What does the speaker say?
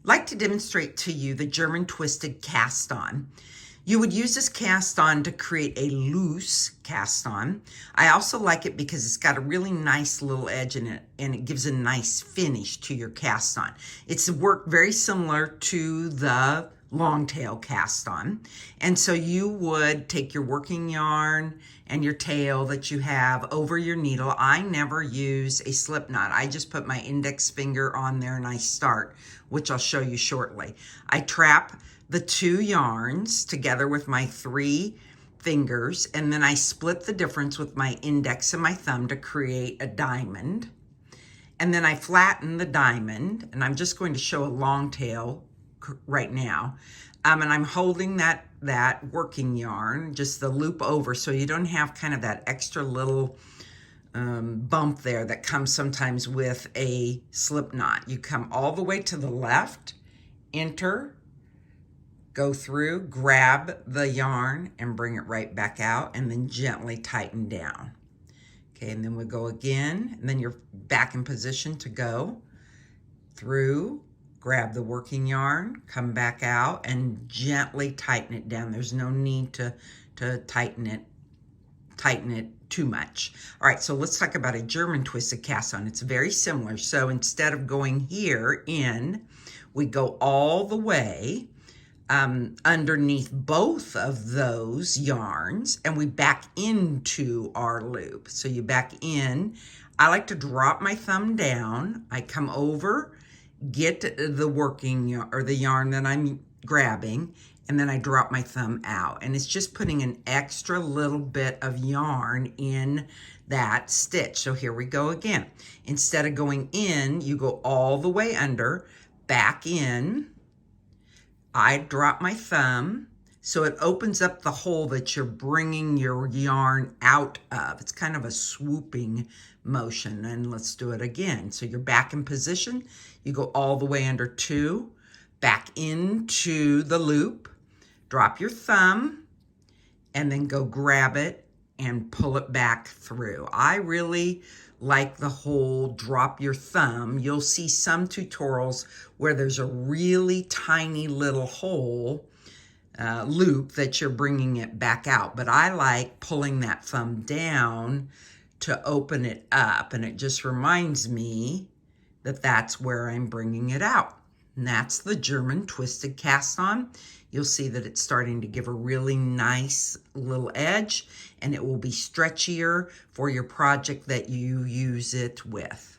like to demonstrate to you the German twisted cast on. You would use this cast on to create a loose cast on. I also like it because it's got a really nice little edge in it and it gives a nice finish to your cast on. It's worked very similar to the long tail cast on. And so you would take your working yarn and your tail that you have over your needle. I never use a slip knot. I just put my index finger on there and I start, which I'll show you shortly. I trap the two yarns together with my 3 fingers, and then I split the difference with my index and my thumb to create a diamond. And then I flatten the diamond, and I'm just going to show a long tail right now. And I'm holding that working yarn, just the loop over, so you don't have kind of that extra little bump there that comes sometimes with a slip knot. You come all the way to the left, enter, go through, grab the yarn and bring it right back out, and then gently tighten down. Okay, and then we go again, and then you're back in position to go through, grab the working yarn, come back out, and gently tighten it down. There's no need to tighten it too much. All right, so let's talk about a German twisted cast on. It's very similar. So instead of going here in, we go all the way underneath both of those yarns, and we back into our loop. So you back in. I like to drop my thumb down. I come over, get the working or the yarn that I'm grabbing, and then I drop my thumb out. And it's just putting an extra little bit of yarn in that stitch. So here we go again. Instead of going in, you go all the way under, back in. I drop my thumb, so it opens up the hole that you're bringing your yarn out of. It's kind of a swooping motion, and let's do it again. So you're back in position, you go all the way under 2, back into the loop, drop your thumb, and then go grab it and pull it back through. I really like the whole drop your thumb. You'll see some tutorials where there's a really tiny little hole loop that you're bringing it back out. But I like pulling that thumb down to open it up. And it just reminds me that that's where I'm bringing it out. And that's the German twisted cast on. You'll see that it's starting to give a really nice little edge, and it will be stretchier for your project that you use it with.